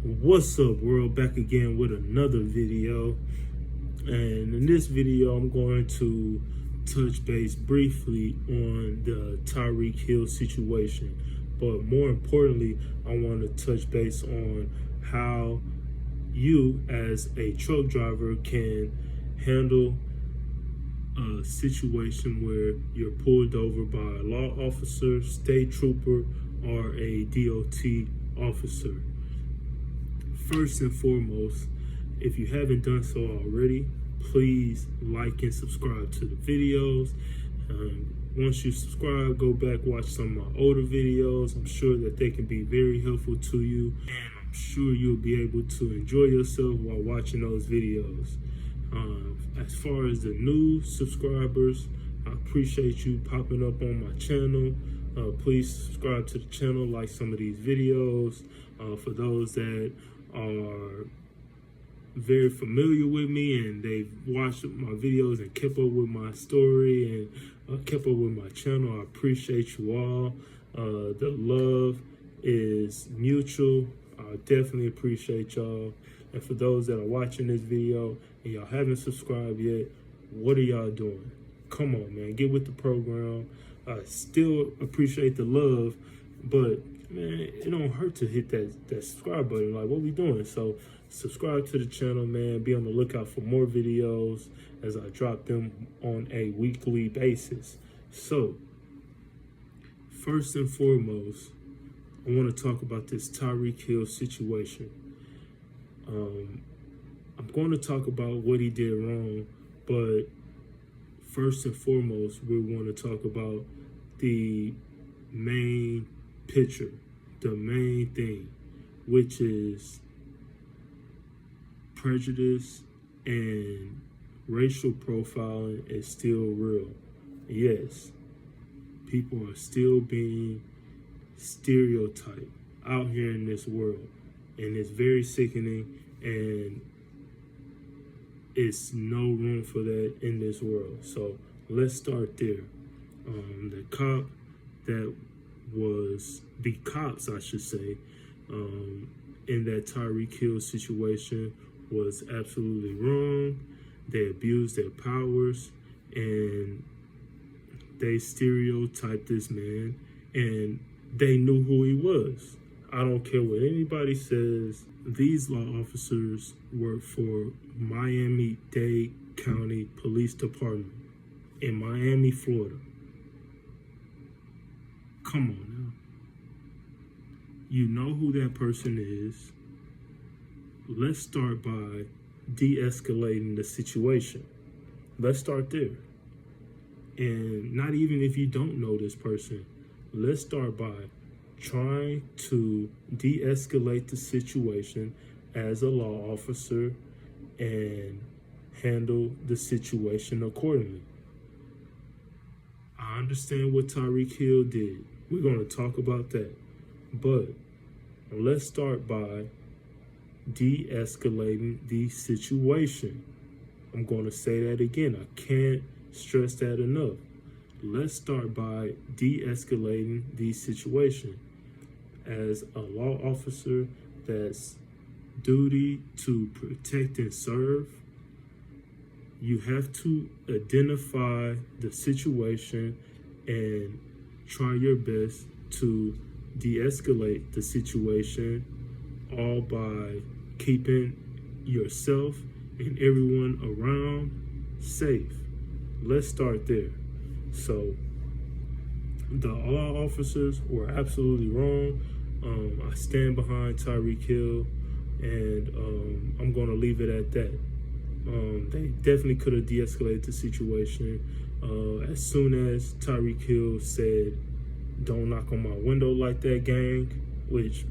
What's up, world? Back again with another video. And in this video, I'm going to touch base briefly on the Tyreek Hill situation. But more importantly, I want to touch base on how you as a truck driver can handle a situation where you're pulled over by a law officer, state trooper, or a DOT officer. First and foremost, if you haven't done so already, please like and subscribe to the videos. Once you subscribe, go back, watch some of my older videos. I'm sure that they can be very helpful to you, and I'm sure you'll be able to enjoy yourself while watching those videos. As far as the new subscribers, I appreciate you popping up on my channel. Please subscribe to the channel, like some of these videos. For those that are very familiar with me and they've watched my videos and kept up with my story and kept up with my channel, I appreciate you all. The love is mutual. I definitely appreciate y'all. And for those that are watching this video and y'all haven't subscribed yet, what are y'all doing? Come on, man, get with the program. I still appreciate the love, but man, it don't hurt to hit that subscribe button. Like, what we doing? So subscribe to the channel, man. Be on the lookout for more videos as I drop them on a weekly basis. So first and foremost, I want to talk about this Tyreek Hill situation. I'm going to talk about what he did wrong, but first and foremost, we want to talk about the main picture, the main thing, which is prejudice and racial profiling is still real. Yes, people are still being stereotyped out here in this world, and it's very sickening, and it's no room for that in this world. So let's start there. The cops, I should say, in that Tyreek Hill situation was absolutely wrong. They abused their powers and they stereotyped this man, and they knew who he was. I don't care what anybody says. These law officers work for Miami-Dade County Police Department in Miami, Florida. Come on now. You know who that person is. Let's start by de-escalating the situation. Let's start there. And not even if you don't know this person, let's start by trying to de-escalate the situation as a law officer and handle the situation accordingly. I understand what Tyreek Hill did. We're going to talk about that. But let's start by de-escalating the situation. I'm going to say that again. I can't stress that enough. Let's start by de-escalating the situation. As a law officer that's duty to protect and serve, you have to identify the situation and try your best to de-escalate the situation, all by keeping yourself and everyone around safe. Let's start there. So the law officers were absolutely wrong. I stand behind Tyreek Hill, and I'm going to leave it at that. They definitely could have de-escalated the situation. As soon as Tyreek Hill said, "Don't knock on my window like that, gang," which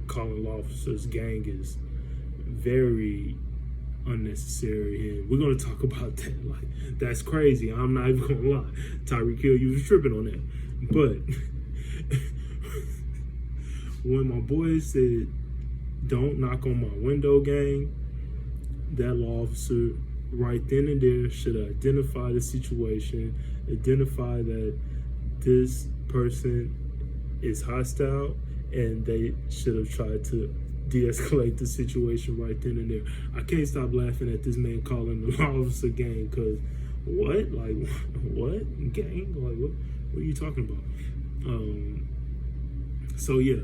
calling law officers gang is very unnecessary, and we're going to talk about that. Like, that's crazy. I'm not even going to lie. Tyreek Hill, you was tripping on that. But when my boy said, "Don't knock on my window, gang," that law officer right then and there should identify the situation, identify that this person is hostile, and they should have tried to de-escalate the situation right then and there. I can't stop laughing at this man calling the law officer gang, because what? Like, what? Gang? Like, what are you talking about? So yeah,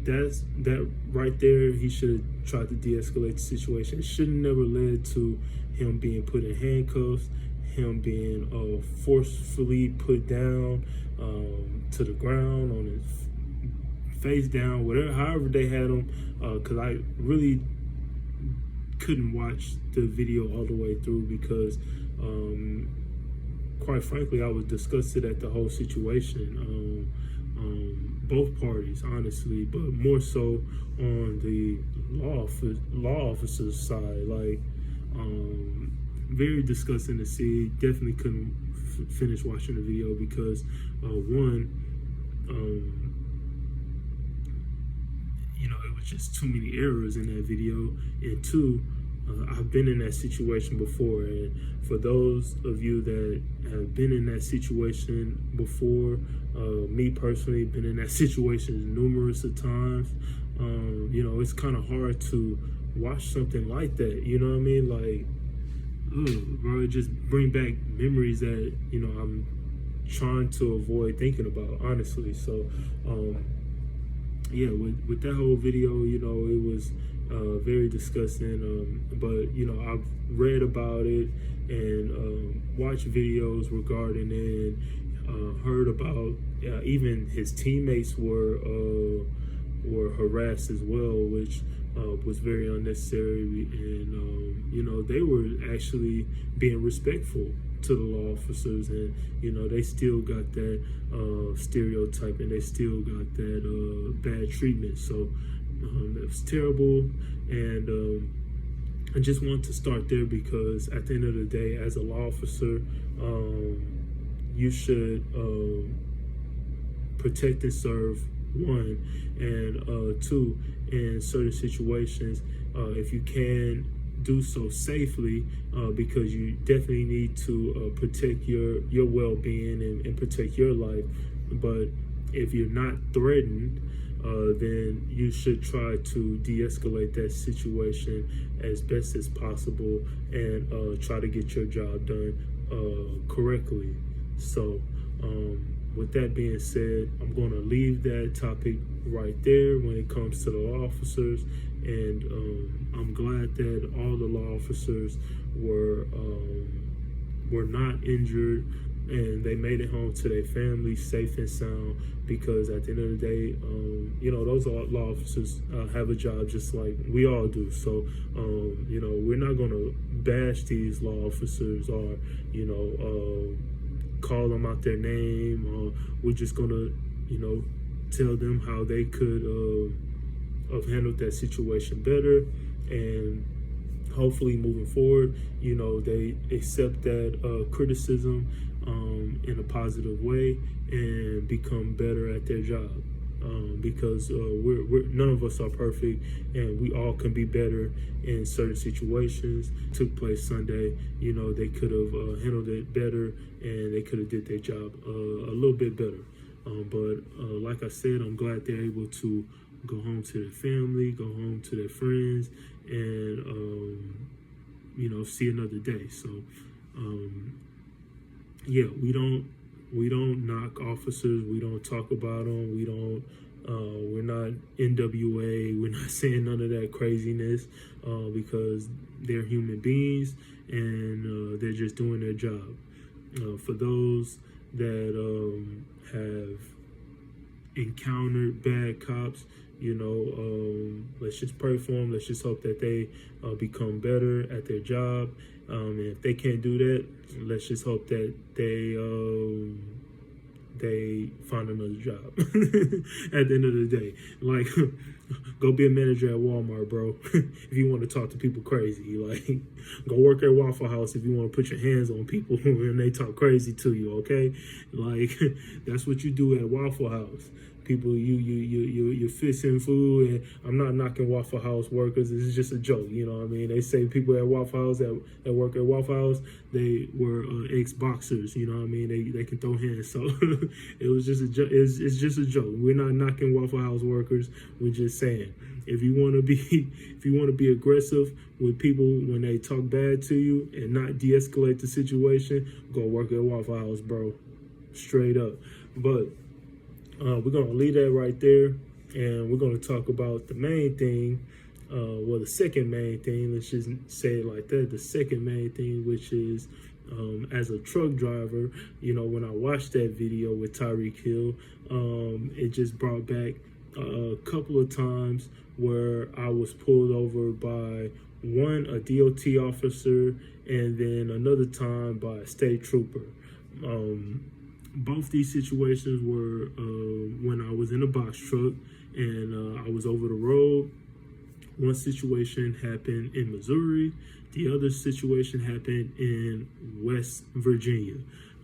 that's that right there. He should have tried to de-escalate the situation. It should have never led to him being put in handcuffs, him being forcefully put down to the ground on his face down, whatever, however they had him. Because I really couldn't watch the video all the way through because, quite frankly, I was disgusted at the whole situation. Both parties, honestly, but more so on the law officer's side. Like, very disgusting to see. Definitely couldn't finish watching the video because, one, it was just too many errors in that video, and two, I've been in that situation before, and for those of you that have been in that situation before, me personally, been in that situation numerous of times, it's kind of hard to watch something like that, you know what I mean? Like, bro, it just bring back memories that, I'm trying to avoid thinking about, honestly. So, yeah, with that whole video, it was very disgusting. But I've read about it and watched videos regarding it, and heard about even his teammates were harassed as well, which was very unnecessary. And they were actually being respectful to the law officers, and they still got that stereotype, and they still got that bad treatment. So it was terrible, and I just want to start there because at the end of the day, as a law officer, you should protect and serve, one, and two, in certain situations, if you can, do so safely, because you definitely need to protect your well-being and protect your life. But if you're not threatened, then you should try to de-escalate that situation as best as possible and try to get your job done correctly. So with that being said, I'm going to leave that topic right there when it comes to the law officers, and I'm glad that all the law officers were not injured, and they made it home to their families safe and sound, because at the end of the day, those law officers have a job just like we all do. So, we're not going to bash these law officers or, call them out their name, or we're just going to, tell them how they could have handled that situation better, and hopefully moving forward, they accept that criticism in a positive way and become better at their job, because we're none of us are perfect, and we all can be better in certain situations. Took place Sunday, they could have handled it better, and they could have did their job a little bit better. But like I said, I'm glad they're able to go home to their family, go home to their friends, and see another day. So yeah, we don't knock officers, we don't talk about them, we're not NWA, we're not saying none of that craziness, because they're human beings, and they're just doing their job. For those that have encountered bad cops, let's just pray for them. Let's just hope that they become better at their job. And if they can't do that, let's just hope that they find another job. At the end of the day, like, go be a manager at Walmart, bro. If you want to talk to people crazy, like, go work at Waffle House if you want to put your hands on people and they talk crazy to you. Okay, like, that's what you do at Waffle House. people, you're fixing food, and I'm not knocking Waffle House workers. This is just a joke, you know what I mean? They say people at Waffle House that work at Waffle House, they were ex-boxers, you know what I mean? They can throw hands, so it was just a joke. It's just a joke. We're not knocking Waffle House workers. We're just saying, if you want to be aggressive with people when they talk bad to you and not de-escalate the situation, go work at Waffle House, bro. Straight up. But we're gonna leave that right there, and we're gonna talk about the main thing. Well, the second main thing. Let's just say it like that. The second main thing, which is as a truck driver, you know, when I watched that video with Tyreek Hill, it just brought back a couple of times where I was pulled over by a DOT officer, and then another time by a state trooper. Both these situations were when I was in a box truck and I was over the road. One situation happened in Missouri. The other situation happened in West Virginia.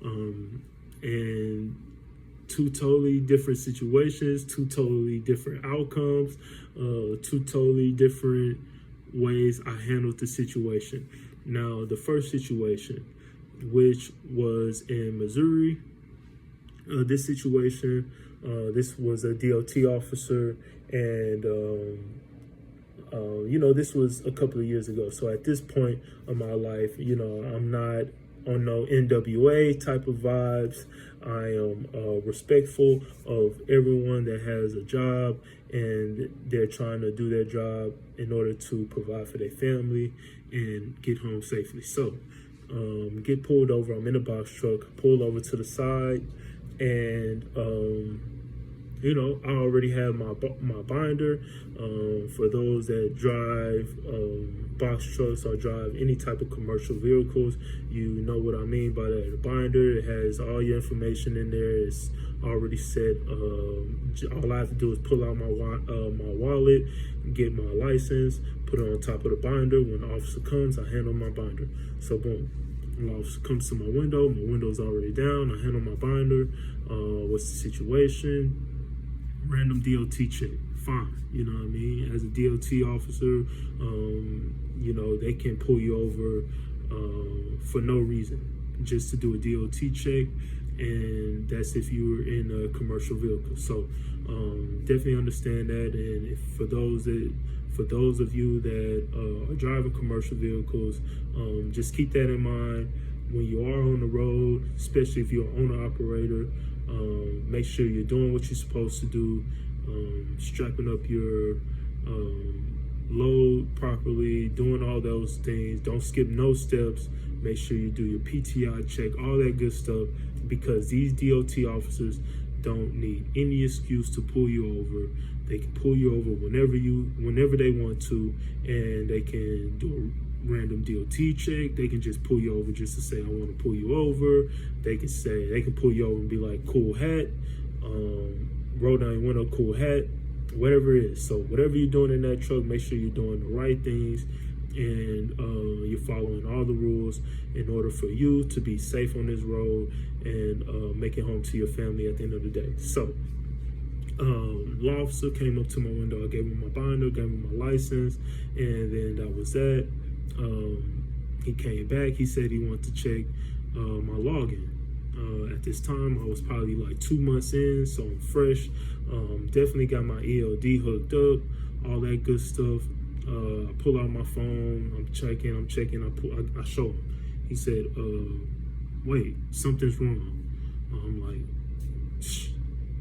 And two totally different situations, two totally different outcomes, two totally different ways I handled the situation. Now, the first situation, which was in Missouri, this situation, this was a DOT officer, and you know, this was a couple of years ago. So at this point of my life, you know, I'm not on no NWA type of vibes. I am respectful of everyone that has a job and they're trying to do their job in order to provide for their family and get home safely. So get pulled over. I'm in a box truck, pulled over to the side, and you know, I already have my binder. For those that drive box trucks or drive any type of commercial vehicles, you know what I mean by that. The binder, it has all your information in there. It's already set. All I have to do is pull out my wallet, get my license, put it on top of the binder. When the officer comes, I hand him my binder. So boom. When the officer comes to my window's already down. I hand him my binder. What's the situation? Random DOT check. Fine. You know what I mean? As a DOT officer, you know, they can pull you over for no reason, just to do a DOT check, and that's if you were in a commercial vehicle. So definitely understand that. And if for those of you that are driving commercial vehicles, just keep that in mind when you are on the road, especially if you're an owner operator. Make sure you're doing what you're supposed to do, strapping up your load properly, doing all those things. Don't skip no steps. Make sure you do your PTI check, all that good stuff, because these DOT officers don't need any excuse to pull you over. They can pull you over whenever they want to, and they can do a random DOT check. They can just pull you over just to say, I want to pull you over. They can pull you over and be like, cool hat, roll down your window, cool hat, whatever it is. So whatever you're doing in that truck, make sure you're doing the right things, and you're following all the rules in order for you to be safe on this road and make it home to your family at the end of the day. So law officer came up to my window. I gave him my binder, gave him my license, and then that was that. He came back. He said he wanted to check my login. At this time, I was probably like 2 months in, so I'm fresh. Definitely got my ELD hooked up, all that good stuff. I pull out my phone. I'm checking. I show him. He said, wait, something's wrong. I'm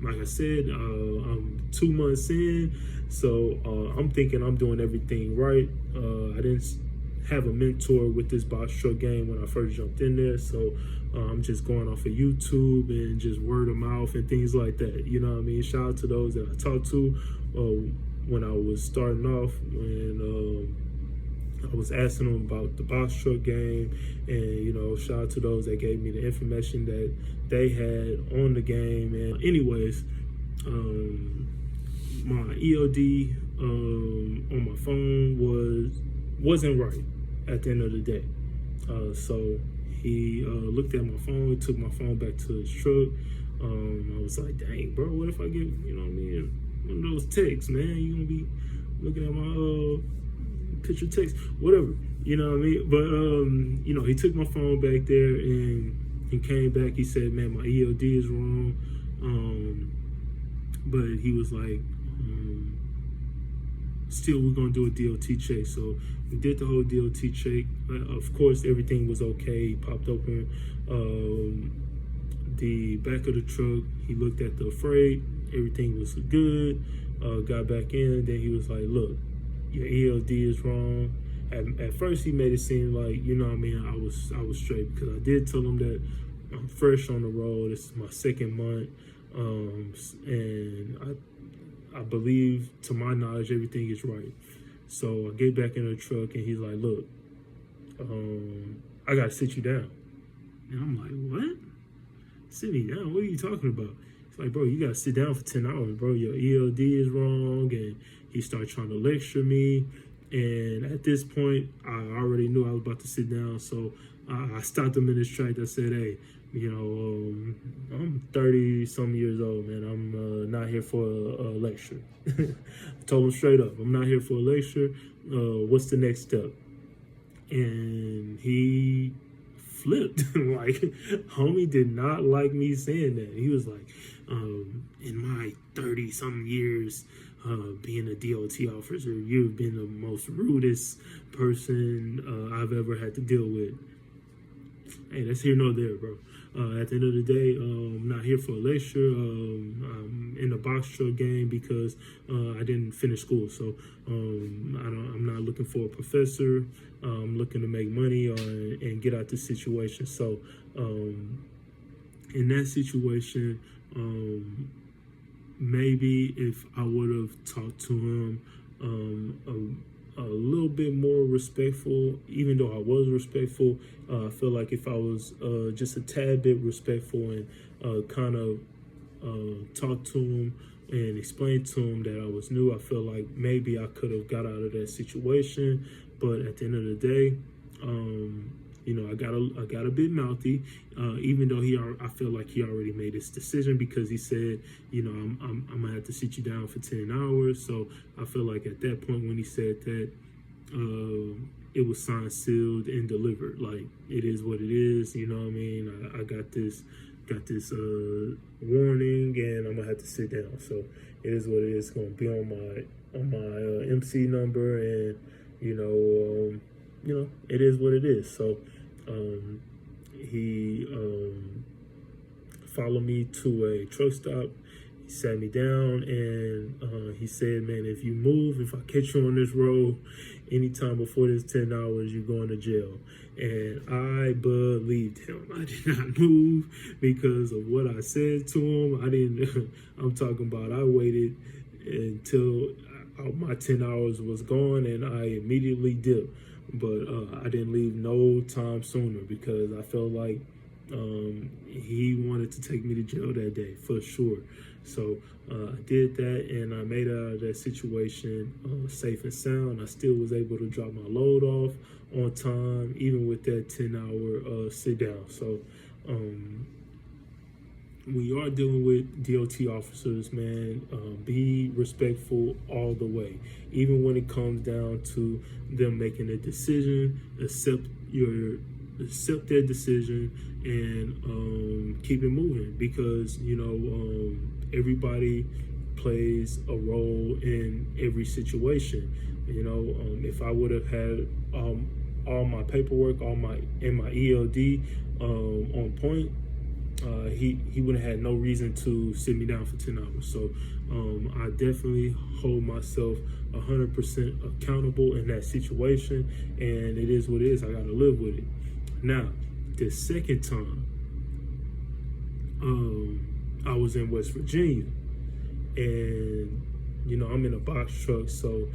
like I said, I'm 2 months in, so I'm thinking I'm doing everything right. I didn't have a mentor with this box truck game when I first jumped in there, so I'm just going off of YouTube and just word of mouth and things like that. You know what I mean? Shout out to those that I talked to when I was starting off, when I was asking them about the box truck game, and you know, shout out to those that gave me the information that they had on the game. And anyways, my ELD on my phone wasn't right at the end of the day. So he looked at my phone, he took my phone back to his truck. I was like, dang, bro, what if I get, you know what I mean, one of those texts, man? You gonna be looking at my picture text, whatever, you know what I mean? But he took my phone back there and he came back. He said, man, my ELD is wrong. But he was like, still, we're gonna do a DOT check. So we did the whole DOT check. Of course, everything was okay. He popped open the back of the truck. He looked at the freight. Everything was good. Got back in. Then he was like, look, your ELD is wrong. At first, he made it seem like, you know what I mean, I was straight, because I did tell him that I'm fresh on the road. This is my second month. And I believe, to my knowledge, everything is right. So I get back in the truck and he's like, look, I gotta sit you down. And I'm like, what? Sit me down? What are you talking about? It's like, bro, you gotta sit down for 10 hours, bro. Your ELD is wrong. And he started trying to lecture me. And at this point, I already knew I was about to sit down. So I stopped him in his track. I said, hey, I'm 30-some years old, man. I'm not here for a lecture. I told him straight up, I'm not here for a lecture. What's the next step? And he flipped. Like, homie did not like me saying that. He was like, in my 30-some years being a DOT officer, you've been the most rudest person I've ever had to deal with. Hey, that's here nor there, bro. At the end of the day, I'm not here for a lecture. I'm in the box truck game because I didn't finish school. So I'm not looking for a professor. I'm looking to make money and get out this situation. So in that situation, maybe if I would have talked to him a little bit more respectful, even though I was respectful, I feel like if I was just a tad bit respectful and kind of talked to him and explained to him that I was new, I feel like maybe I could have got out of that situation. But at the end of the day, I got a bit mouthy, even though I feel like he already made his decision, because he said, I'm gonna have to sit you down for 10 hours. So I feel like at that point when he said that, it was signed, sealed, and delivered. Like, it is what it is. You know what I mean? I got this warning, and I'm gonna have to sit down. So it is what it is. It's gonna be on my MC number, and it is what it is. So he followed me to a truck stop. He sat me down, and he said, man, if I catch you on this road anytime before this 10 hours, you're going to jail. And I believed him. I did not move because of what I said to him. I'm talking about, I waited until my 10 hours was gone, and I immediately dipped. But I didn't leave no time sooner, because I felt like he wanted to take me to jail that day for sure. So I did that, and I made it out of that situation safe and sound. I still was able to drop my load off on time, even with that 10-hour sit down. So when you are dealing with DOT officers, man, be respectful all the way. Even when it comes down to them making a decision, accept their decision, and keep it moving, because everybody plays a role in every situation. If I would have had all my paperwork, my ELD on point, he would have had no reason to sit me down for 10 hours. So I definitely hold myself 100% accountable in that situation, and it is what it is. I got to live with it. Now, the second time, I was in West Virginia, and I'm in a box truck. So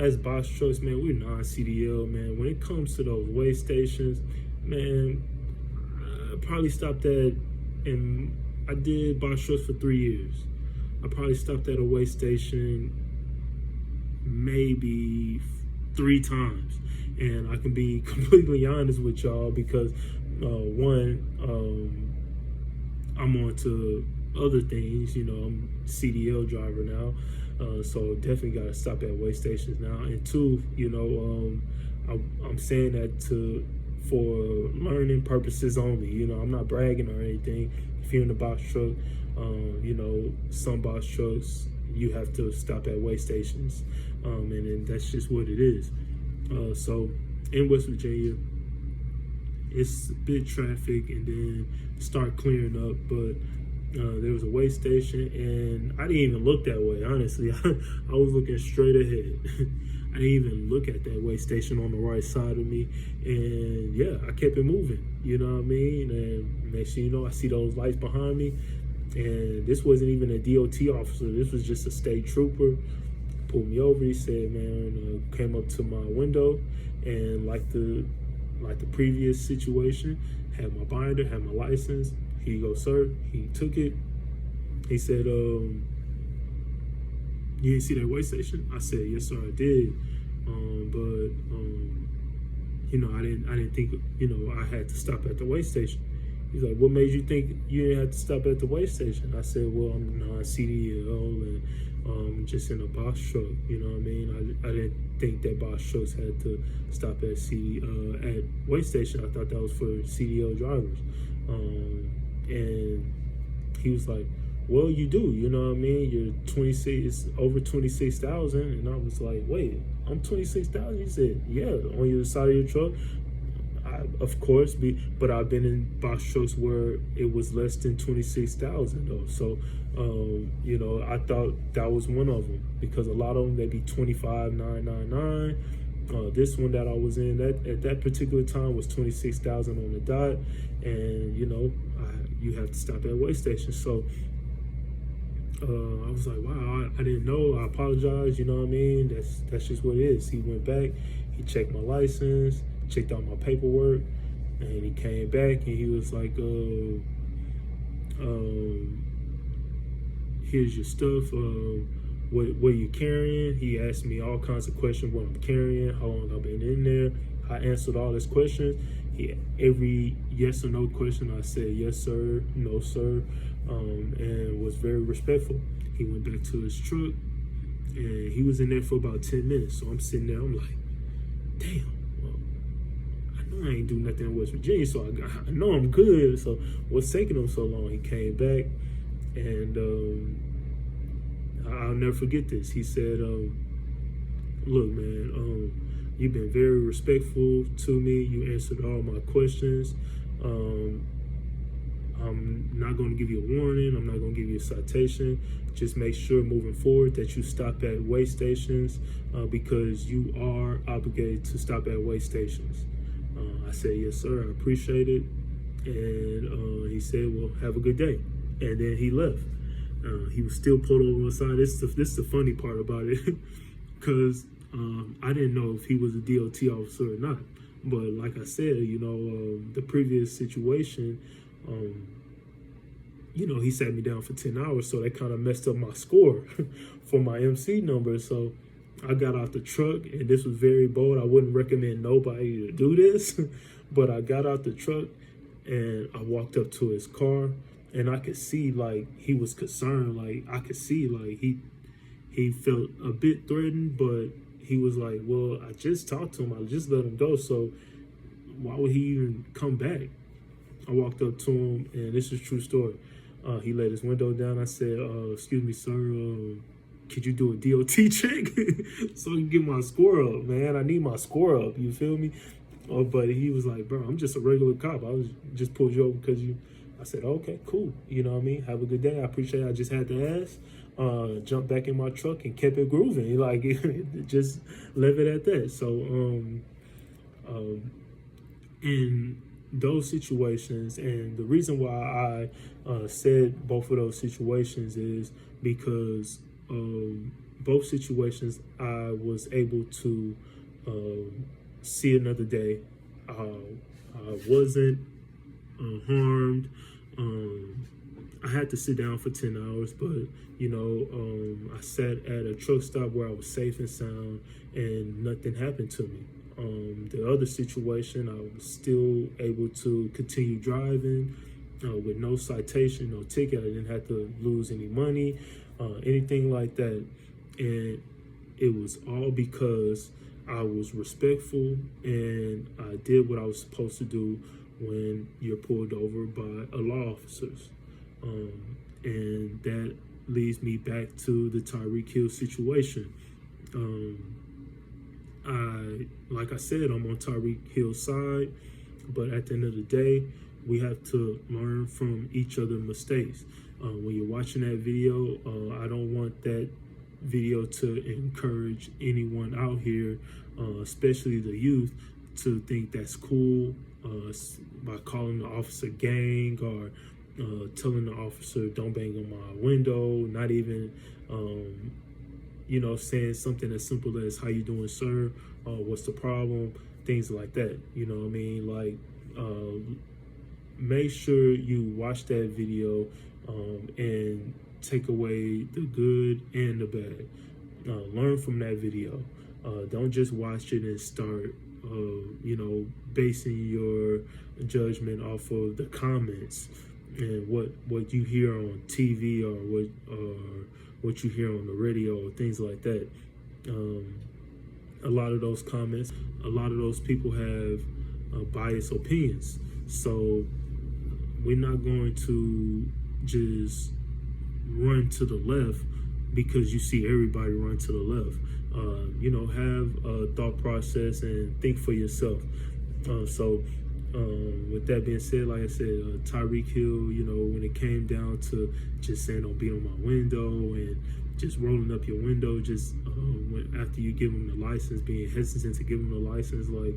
as box trucks, man, we're non-CDL, man. When it comes to those weigh stations, man, I probably stopped at, and I did box trucks for 3 years. I probably stopped at a weigh station maybe 3 times. And I can be completely honest with y'all, because one, I'm on to other things. You know, I'm CDL driver now, so definitely got to stop at weigh stations now. And two, you know, I'm saying that for learning purposes only. You know, I'm not bragging or anything. If you're in the box truck, you know, some box trucks you have to stop at weigh stations, and then that's just what it is. So in West Virginia, it's a bit traffic and then start clearing up, but there was a weigh station and I didn't even look that way, honestly. I was looking straight ahead. I didn't even look at that weigh station on the right side of me, and yeah, I kept it moving, you know what I mean? And next thing you know, I see those lights behind me, and this wasn't even a DOT officer, this was just a state trooper. Pulled me over. He said, man, came up to my window, and like the previous situation, had my binder, had my license. Here you go, sir. He took it. He said, you didn't see that weigh station? I said, yes, sir, I did. But you know, I didn't think, you know, I had to stop at the weigh station. He's like, what made you think you didn't have to stop at the weigh station? I said, well, I'm non-CDL and just in a box truck, you know what I mean? I didn't think that box trucks had to stop at weigh station. I thought that was for CDL drivers. And he was like, well, you do, you know what I mean? You're 26, it's over 26,000. And I was like, wait, I'm 26,000? He said, yeah, on your side of your truck. Of course, but I've been in box trucks where it was less than 26,000 though. So, you know, I thought that was one of them, because a lot of them, they be 25,999. This one that I was in at that particular time was 26,000 on the dot, and you know, you have to stop at weigh stations. So I was like, wow, I didn't know. I apologize. You know what I mean? That's just what it is. He went back, he checked my license, checked out my paperwork, and he came back and he was like, here's your stuff. What are you carrying? He asked me all kinds of questions, what I'm carrying, how long I've been in there. I answered all his questions. Every yes or no question, I said yes sir, no sir, and was very respectful. He went back to his truck and he was in there for about 10 minutes. So I'm sitting there, I'm like, damn, well, I know I ain't do nothing in West Virginia, so I know I'm good. So what's taking him so long? He came back, and I'll never forget this. He said, look, man, you've been very respectful to me. You answered all my questions. I'm not going to give you a warning. I'm not going to give you a citation. Just make sure moving forward that you stop at weigh stations, because you are obligated to stop at weigh stations. I said, yes, sir, I appreciate it. And he said, well, have a good day. And then he left. He was still pulled over on the side. This is the funny part about it, because I didn't know if he was a DOT officer or not. But like I said, you know, the previous situation, you know, he sat me down for 10 hours, so that kind of messed up my score for my MC number. So I got out the truck, and this was very bold. I wouldn't recommend nobody to do this, but I got out the truck and I walked up to his car, and I could see like he was concerned. Like I could see like he felt a bit threatened, but he was like, well, I just talked to him. I just let him go. So why would he even come back? I walked up to him, and this is a true story. He let his window down. I said, excuse me, sir, could you do a DOT check so I can get my score up, man? I need my score up, you feel me? But he was like, bro, I'm just a regular cop. I was just pulled you over because you. I said, okay, cool. You know what I mean? Have a good day. I appreciate it. I just had to ask. Jumped back in my truck and kept it grooving. Like, just left it at that. So, in those situations, and the reason why I said both of those situations is because both situations I was able to see another day. I wasn't harmed. I had to sit down for 10 hours, but you know, I sat at a truck stop where I was safe and sound, and nothing happened to me. The other situation, I was still able to continue driving. with no citation, no ticket. I didn't have to lose any money, anything like that. And it was all because I was respectful and I did what I was supposed to do when you're pulled over by a law officers. And that leads me back to the Tyreek Hill situation. Like I said, I'm on Tyreek Hill's side, but at the end of the day, we have to learn from each other's mistakes. When you're watching that video, I don't want that video to encourage anyone out here, especially the youth, to think that's cool by calling the officer gang or telling the officer don't bang on my window, not even saying something as simple as how you doing, sir, what's the problem, things like that. You know what I mean? Like, make sure you watch that video and take away the good and the bad. Learn from that video. Don't just watch it and start basing your judgment off of the comments and what you hear on TV or what you hear on the radio or things like that. A lot of those comments, a lot of those people have biased opinions. So we're not going to just run to the left because you see everybody run to the left. Have a thought process and think for yourself. With that being said, like I said, Tyreek Hill, when it came down to just saying don't beat on my window and just rolling up your window, just after you give him the license, being hesitant to give him the license, like,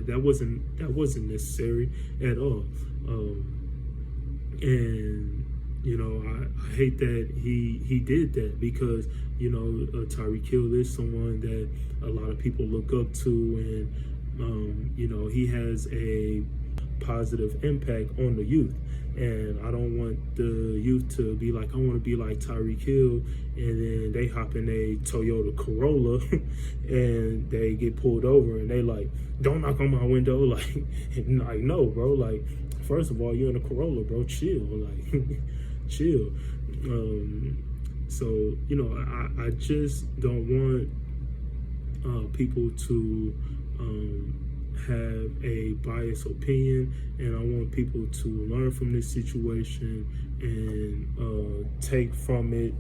that wasn't necessary at all. I hate that he did that because, Tyreek Hill is someone that a lot of people look up to, and, he has a positive impact on the youth. And I don't want the youth to be like, I want to be like Tyreek Hill, and then they hop in a Toyota Corolla and they get pulled over and they like, don't knock on my window. Like, no, bro. Like, first of all, you're in a Corolla, bro. Chill. Like, chill. I just don't want people to have a biased opinion, and I want people to learn from this situation and take from it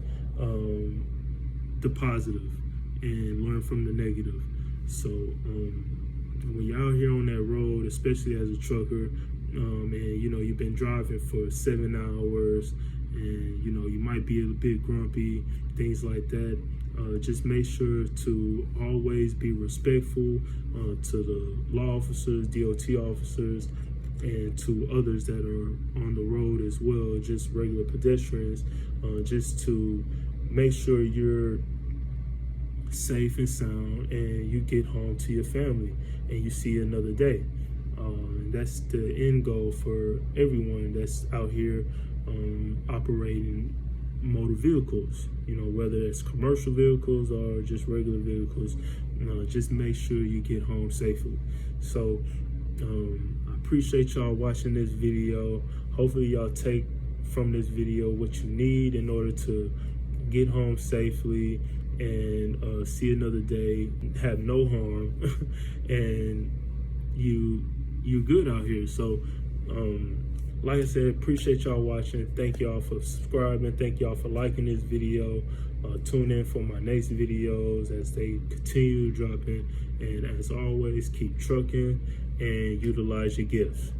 the positive and learn from the negative. So when you're out here on that road, especially as a trucker, and you've been driving for 7 hours, and you might be a bit grumpy, things like that. Just make sure to always be respectful to the law officers, DOT officers, and to others that are on the road as well, just regular pedestrians, just to make sure you're safe and sound and you get home to your family and you see another day. That's the end goal for everyone that's out here operating motor vehicles, whether it's commercial vehicles or just regular vehicles. Just make sure you get home safely. So I appreciate y'all watching this video. Hopefully y'all take from this video what you need in order to get home safely and see another day, have no harm, and you good out here. So like I said, appreciate y'all watching. Thank y'all for subscribing. Thank y'all for liking this video. Tune in for my next videos as they continue dropping. And as always, keep trucking and utilize your gifts.